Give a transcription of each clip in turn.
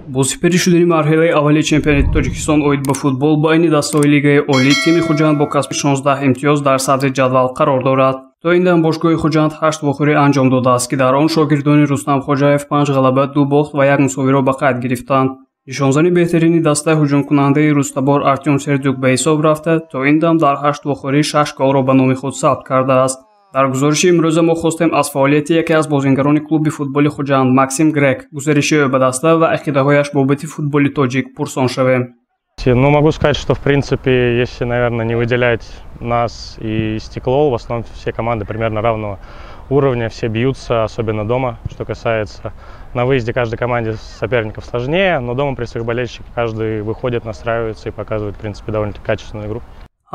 бозипари шудани марҳилаи аввали чемпионати Тоҷикистон оид ба футбол ба айни дастаҳои Лигаи Олӣ тими Хуҷанд бо касби 16 имтиёз дар садри ҷадвал қарор дорад. То ин дам бошгоҳи Хуҷанд 8 вохӯрӣ анҷом додааст, ки дар он шогирдони Рустам Хоҷаев 5 ғалаба, 2 бохт ва 1 мусовиро ба қайд гирифтанд. нишонзани беҳтарини дастаи ҳуҷумкунандаи рӯзтабор Артём Сердюк ба ҳисоб рафта, то ин дам дар 8 вохӯрӣ 6 голро ба номи худ сабт кардааст. дар гузориши имрӯза мо хостем аз фаъолияти яке аз бозингарони клуби футболи Хуҷанд Максим Грек, гузариши ӯ ба даста ва ақидаҳояш бобати футболи тоҷик пурсон шавем. Ну, могу сказать, что в принципе, если, наверное, не выделять нас и Стеклол, в основном все команды примерно равного уровня, все бьются, особенно дома, что касается. На выезде каждой команде соперников сложнее, но дома при своих болельщиках каждый выходит, настраивается и показывает, в принципе, довольно-таки качественную игру.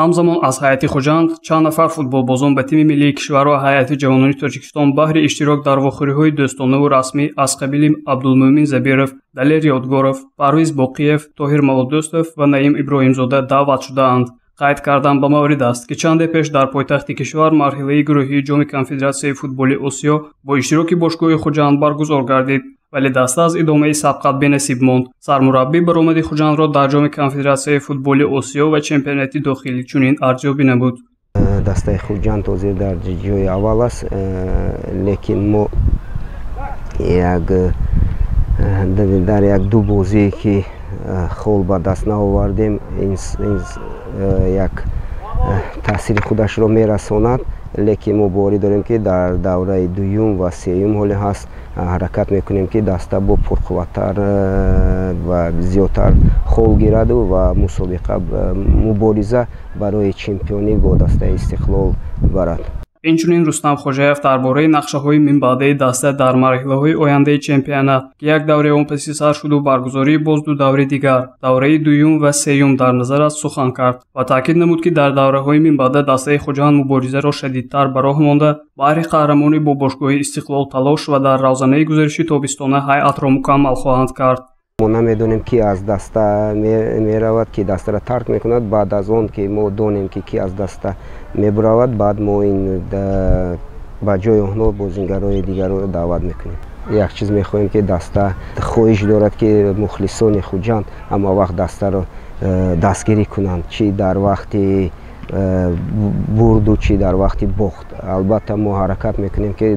ҳамзамон аз ҳайати Хуҷанд чанд нафар футболбозон ба тими миллии кишвар ва ҳайати ҷавонони Тоҷикистон баҳри иштирок дар вохӯриҳои дӯстонаву расмӣ аз қабили Абдулмӯмин Забиров, Далер Ёдгоров, Парвиз Боқиев, Тоҳир Мавлуддӯстов ва Наим Иброҳимзода даъват шудаанд. қайд кардан ба маврид аст, ки чанде пеш дар пойтахти кишвар марҳилаи гурӯҳии ҷоми Конфедератсияи футболи Осиё бо иштироки бошгоҳи Хуҷанд баргузор гардид, вале даста аз идомаи сабқат бенасиб монд. Сармураббӣ баромади Хуҷандро дар ҷоми Конфедератсияи футболи Осиё ва чемпионати дохилӣ чунин арзёбӣ намуд. Дастаи Хуҷанд ҳозир дар ҷои аввал аст, лекин мо дар як-ду бозие ки хол ба даст наовардем, як таъсири худашро мерасонад, лекин мо боварӣ дорем ки дар давраи дуюм ва сеюм ҳоле ҳаст, ҳаракат мекунем ки даста бо пурқувваттар ва зиёдтар хол гираду ва мусобиқа мубориза барои чемпионӣ бо дастаи Истиқлол барад. инчунин Рустам Хоҷаев дар бораи нақшаҳои минбаъдаи даста дар марҳилаҳои ояндаи чемпионат, ки як давраи он паси сар шуду баргузории боз ду давраи дигар, давраи дуюм ва сеюм дар назар аст, сухан кард ва таъкид намуд, ки дар давраҳои минбаъда дастаи Хуҷанд муборизаро шадидтар ба роҳ монда, баҳри қаҳрамонӣ бо бошгоҳи Истиқлол талош ва дар равзанаи гузариши тобистона ҳайатро мукаммал хоҳанд кард. мо намедонем ки аз даста меравад, ки дастаро тарк мекунад. баъд аз он ки мо донем ки аз даста мебаравад, баъд мо ин ба ҷои онҳо бозингарои дигарро даъват мекунем. як чиз мехоҳем ки даста хоҳиш дорад ки мухлисони Хуҷанд ҳама вақт дастаро дастгирӣ кунанд, чӣ дар вақти бурду, чӣ дар вақти бохт. албатта мо ҳаракат мекунем ки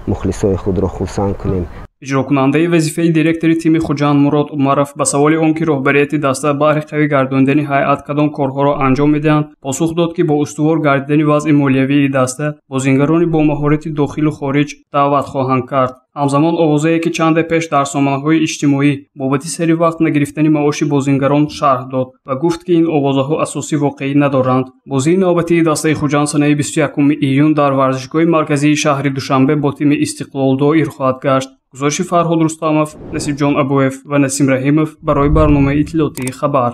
мухлисои худро хурсанд кунем. иҷрокунандаи вазифаи директори тими Хуҷанд Мурод Умаров ба саволи он ки роҳбарияти даста баҳри қавӣ гардондани ҳайат кадом корҳоро анҷом медиҳанд, посух дод ки бо устувор гардидани вазъи молиявии даста бозингарони бо маҳорати дохилу хориҷ даъват хоҳанд кард. ҳамзамон овозае ки чанде пеш дар сомонаҳои иҷтимоӣ бобати сари вақт нагирифтани маоши бозингарон шарҳ дод ва гуфт ки ин овозаҳо асоси воқеӣ надоранд. бозии навбатии дастаи Хуҷанд санаи 21 июн дар варзишгоҳи марказии шаҳри Душанбе бо тими Истиқлол доир хоҳад гашт. гузориши Фарҳод Рустамов, Насибҷон Абуев ва Насим Раҳимов барои барномаи иттилоотии Хабар.